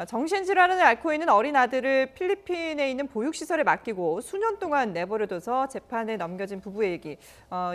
정신질환을 앓고 있는 어린 아들을 필리핀에 있는 보육시설에 맡기고 수년 동안 내버려둬서 재판에 넘겨진 부부의 얘기.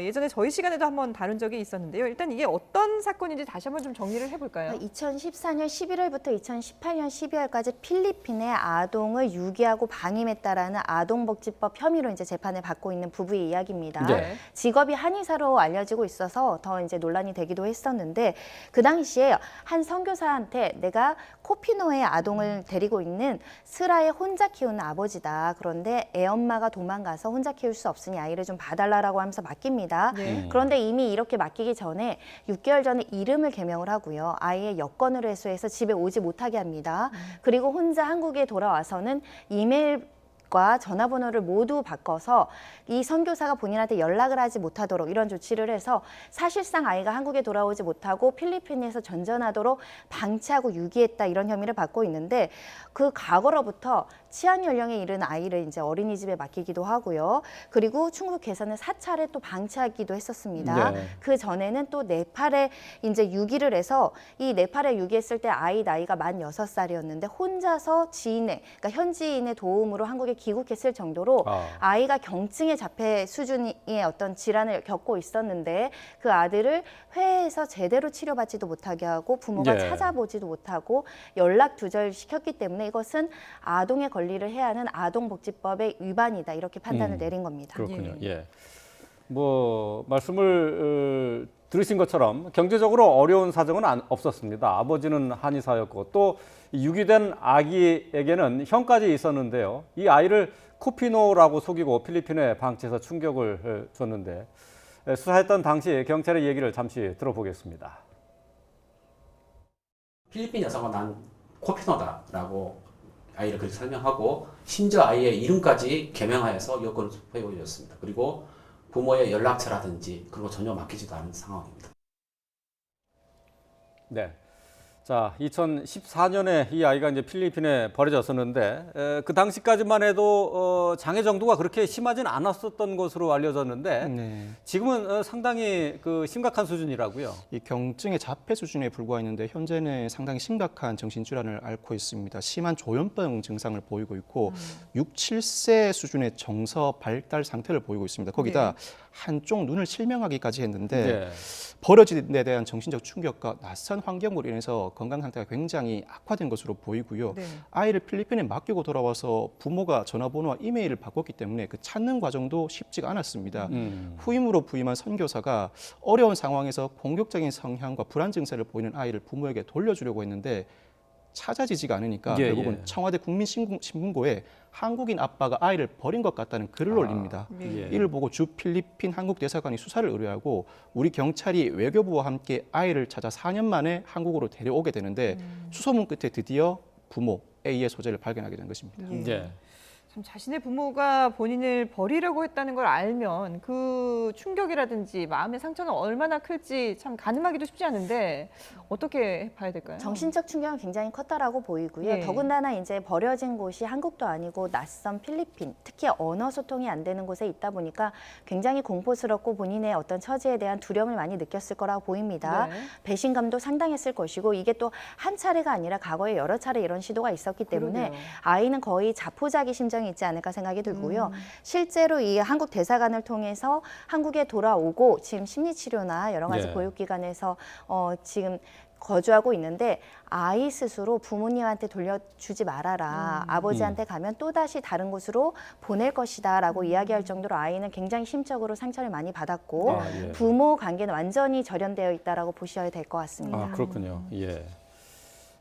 예전에 저희 시간에도 한번 다룬 적이 있었는데요. 일단 이게 어떤 사건인지 다시 한번 좀 정리를 해볼까요? 2014년 11월부터 2018년 12월까지 필리핀에 아동을 유기하고 방임했다라는 아동복지법 혐의로 이제 재판을 받고 있는 부부의 이야기입니다. 네. 직업이 한의사로 알려지고 있어서 더 이제 논란이 되기도 했었는데 그 당시에 한 선교사한테 내가 코피노의 아동을 데리고 있는 스라에 혼자 키우는 아버지다. 그런데 애엄마가 도망가서 혼자 키울 수 없으니 아이를 좀 봐달라고 하면서 맡깁니다. 네. 그런데 이미 이렇게 맡기기 전에 6개월 전에 이름을 개명을 하고요. 아이의 여권을 회수해서 집에 오지 못하게 합니다. 그리고 혼자 한국에 돌아와서는 이메일과 전화번호를 모두 바꿔서 이 선교사가 본인한테 연락을 하지 못하도록 이런 조치를 해서 사실상 아이가 한국에 돌아오지 못하고 필리핀에서 전전하도록 방치하고 유기했다 이런 혐의를 받고 있는데 그 과거로부터 치안 연령에 이른 아이를 이제 어린이집에 맡기기도 하고요. 그리고 충북에서는 4차례 또 방치하기도 했었습니다. 네. 그 전에는 또 네팔에 이제 유기를 해서 이 네팔에 유기했을 때 아이 나이가 만 6살이었는데 혼자서 지인의 그러니까 현지인의 도움으로 한국에 귀국했을 정도로 아이가 경증의 자폐 수준의 어떤 질환을 겪고 있었는데 그 아들을 회에서 제대로 치료받지도 못하게 하고 부모가 예. 찾아보지도 못하고 연락 두절시켰기 때문에 이것은 아동의 권리를 해야 하는 아동복지법의 위반이다 이렇게 판단을 내린 겁니다. 그렇군요. 예. 뭐 말씀을 들으신 것처럼 경제적으로 어려운 사정은 없었습니다. 아버지는 한의사였고 또 유기된 아기에게는 형까지 있었는데요. 이 아이를 코피노라고 속이고 필리핀에 방치해서 충격을 줬는데 수사했던 당시 경찰의 얘기를 잠시 들어보겠습니다. 필리핀 여성은 난 코피노다라고 아이를 그렇게 설명하고 심지어 아이의 이름까지 개명하여서 여권을 보여줬습니다. 그리고 부모의 연락처라든지 그런 거 전혀 맡기지도 않은 상황입니다. 네. 자, 2014년에 이 아이가 이제 필리핀에 버려졌었는데 그 당시까지만 해도 장애 정도가 그렇게 심하진 않았었던 것으로 알려졌는데 네. 지금은 상당히 그 심각한 수준이라고요. 이 경증의 자폐 수준에 불과했는데 현재는 상당히 심각한 정신질환을 앓고 있습니다. 심한 조현병 증상을 보이고 있고 6, 7세 수준의 정서 발달 상태를 보이고 있습니다. 거기다 한쪽 눈을 실명하기까지 했는데 네. 버려진 데 대한 정신적 충격과 낯선 환경으로 인해서 건강 상태가 굉장히 악화된 것으로 보이고요. 네. 아이를 필리핀에 맡기고 돌아와서 부모가 전화번호와 이메일을 바꿨기 때문에 그 찾는 과정도 쉽지가 않았습니다. 후임으로 부임한 선교사가 어려운 상황에서 공격적인 성향과 불안 증세를 보이는 아이를 부모에게 돌려주려고 했는데 찾아지지가 않으니까 예, 결국은 예. 청와대 국민신문고에 한국인 아빠가 아이를 버린 것 같다는 글을 올립니다. 예. 이를 보고 주 필리핀 한국 대사관이 수사를 의뢰하고 우리 경찰이 외교부와 함께 아이를 찾아 4년 만에 한국으로 데려오게 되는데 수소문 끝에 드디어 부모 A의 소재를 발견하게 된 것입니다. 예. 참 자신의 부모가 본인을 버리려고 했다는 걸 알면 그 충격이라든지 마음의 상처는 얼마나 클지 참 가늠하기도 쉽지 않은데 어떻게 봐야 될까요? 정신적 충격은 굉장히 컸다라고 보이고요. 예. 더군다나 이제 버려진 곳이 한국도 아니고 낯선 필리핀, 특히 언어 소통이 안 되는 곳에 있다 보니까 굉장히 공포스럽고 본인의 어떤 처지에 대한 두려움을 많이 느꼈을 거라고 보입니다. 네. 배신감도 상당했을 것이고 이게 또 한 차례가 아니라 과거에 여러 차례 이런 시도가 있었기 때문에 그러게요. 아이는 거의 자포자기 심정이 있지 않을까 생각이 들고요. 실제로 이 한국 대사관을 통해서 한국에 돌아오고 지금 심리치료나 여러 가지 네. 보육기관에서 지금 거주하고 있는데 아이 스스로 부모님한테 돌려주지 말아라. 아버지한테 가면 또다시 다른 곳으로 보낼 것이다 라고 이야기할 정도로 아이는 굉장히 심적으로 상처를 많이 받았고 예. 부모 관계는 완전히 절연되어 있다라고 보셔야 될 것 같습니다. 아, 그렇군요. 예.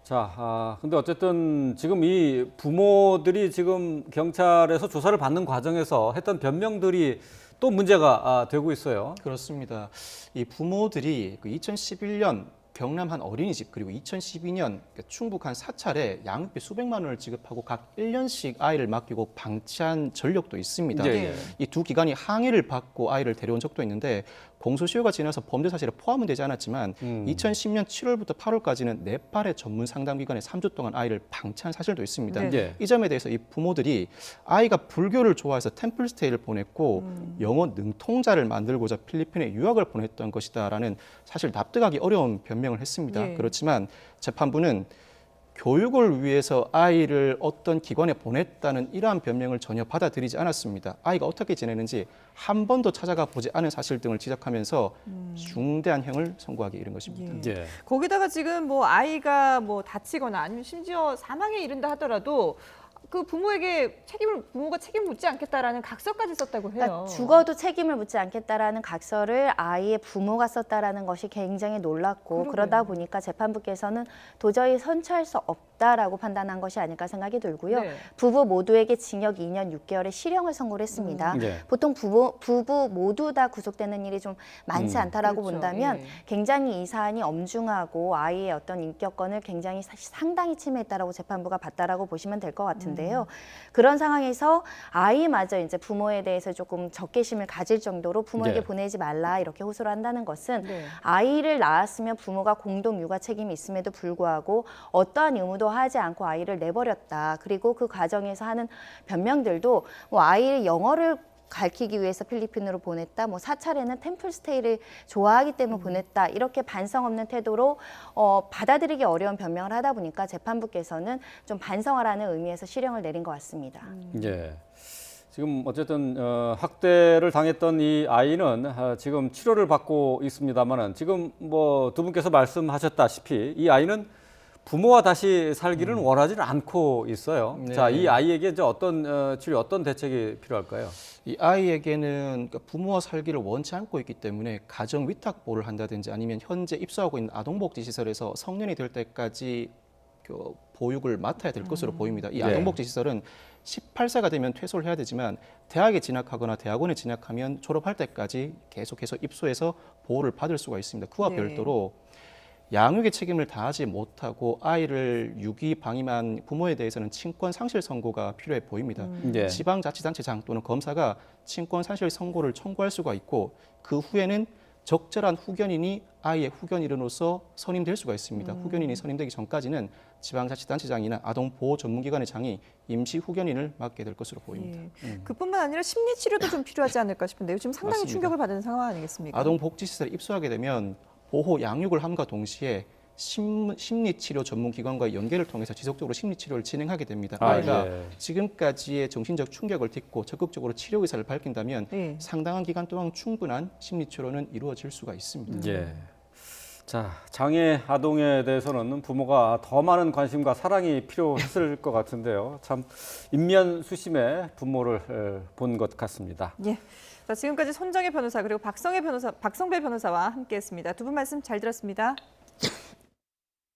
자, 근데 어쨌든 지금 이 부모들이 지금 경찰에서 조사를 받는 과정에서 했던 변명들이 또 문제가 되고 있어요. 그렇습니다. 이 부모들이 그 2011년 경남 한 어린이집 그리고 2012년 충북 한 4차례 양육비 수백만 원을 지급하고 각 1년씩 아이를 맡기고 방치한 전력도 있습니다. 예, 예. 이 두 기관이 항의를 받고 아이를 데려온 적도 있는데 공소시효가 지나서 범죄 사실에 포함은 되지 않았지만 2010년 7월부터 8월까지는 네팔의 전문 상담기관에 3주 동안 아이를 방치한 사실도 있습니다. 네. 예. 이 점에 대해서 이 부모들이 아이가 불교를 좋아해서 템플스테이를 보냈고 영어 능통자를 만들고자 필리핀에 유학을 보냈던 것이다라는 사실 납득하기 어려운 변명을 했습니다. 예. 그렇지만 재판부는 교육을 위해서 아이를 어떤 기관에 보냈다는 이러한 변명을 전혀 받아들이지 않았습니다. 아이가 어떻게 지내는지 한 번도 찾아가 보지 않은 사실 등을 지적하면서 중대한 형을 선고하게 이른 것입니다. 예. 거기다가 지금 뭐 아이가 뭐 다치거나 아니면 심지어 사망에 이른다 하더라도 그 부모가 책임 묻지 않겠다라는 각서까지 썼다고 해요. 그러니까 죽어도 책임을 묻지 않겠다라는 각서를 아이의 부모가 썼다라는 것이 굉장히 놀랍고 그러게요. 그러다 보니까 재판부께서는 도저히 선처할 수 없다라고 판단한 것이 아닐까 생각이 들고요. 네. 부부 모두에게 징역 2년 6개월의 실형을 선고를 했습니다. 네. 보통 부부 모두 다 구속되는 일이 좀 많지 않다라고 그렇죠. 본다면 예. 굉장히 이 사안이 엄중하고 아이의 어떤 인격권을 굉장히 상당히 침해했다라고 재판부가 봤다라고 보시면 될 것 같은데요. 그런 상황에서 아이마저 이제 부모에 대해서 조금 적개심을 가질 정도로 부모에게 네. 보내지 말라 이렇게 호소를 한다는 것은 네. 아이를 낳았으면 부모가 공동 육아 책임이 있음에도 불구하고 어떠한 의무도 하지 않고 아이를 내버렸다. 그리고 그 과정에서 하는 변명들도 뭐 아이의 영어를 가르치기 위해서 필리핀으로 보냈다. 뭐 사찰에는 템플스테이를 좋아하기 때문에 보냈다. 이렇게 반성 없는 태도로 받아들이기 어려운 변명을 하다 보니까 재판부께서는 좀 반성하라는 의미에서 실형을 내린 것 같습니다. 예. 지금 어쨌든 학대를 당했던 이 아이는 지금 치료를 받고 있습니다만은 지금 뭐 두 분께서 말씀하셨다시피 이 아이는 부모와 다시 살기는 원하지는 않고 있어요. 네. 자, 이 아이에게 이제 어떤 치료, 어떤 대책이 필요할까요? 이 아이에게는 그러니까 부모와 살기를 원치 않고 있기 때문에 가정 위탁보호를 한다든지 아니면 현재 입소하고 있는 아동복지시설에서 성년이 될 때까지 그 보육을 맡아야 될 것으로 보입니다. 이 네. 아동복지시설은 18세가 되면 퇴소를 해야 되지만 대학에 진학하거나 대학원에 진학하면 졸업할 때까지 계속해서 입소해서 보호를 받을 수가 있습니다. 그와 네. 별도로 양육의 책임을 다하지 못하고 아이를 유기 방임한 부모에 대해서는 친권 상실 선고가 필요해 보입니다. 예. 지방자치단체장 또는 검사가 친권 상실 선고를 청구할 수가 있고 그 후에는 적절한 후견인이 아이의 후견인으로서 선임될 수가 있습니다. 후견인이 선임되기 전까지는 지방자치단체장이나 아동보호 전문기관의 장이 임시 후견인을 맡게 될 것으로 보입니다. 예. 그뿐만 아니라 심리 치료도 좀 필요하지 않을까 싶은데요. 지금 상당히 맞습니다. 충격을 받은 상황 아니겠습니까? 아동복지시설에 입소하게 되면 보호 양육을 함과 동시에 심리치료 전문기관과의 연계를 통해서 지속적으로 심리치료를 진행하게 됩니다. 아이가 예. 지금까지의 정신적 충격을 딛고 적극적으로 치료 의사를 밝힌다면 예. 상당한 기간 동안 충분한 심리치료는 이루어질 수가 있습니다. 예. 자, 장애 아동에 대해서는 부모가 더 많은 관심과 사랑이 필요했을 것 같은데요. 참 인면수심의 부모를 본 것 같습니다. 예. 자, 지금까지 손정혜 변호사 그리고 박성배 변호사와 함께했습니다. 두 분 말씀 잘 들었습니다.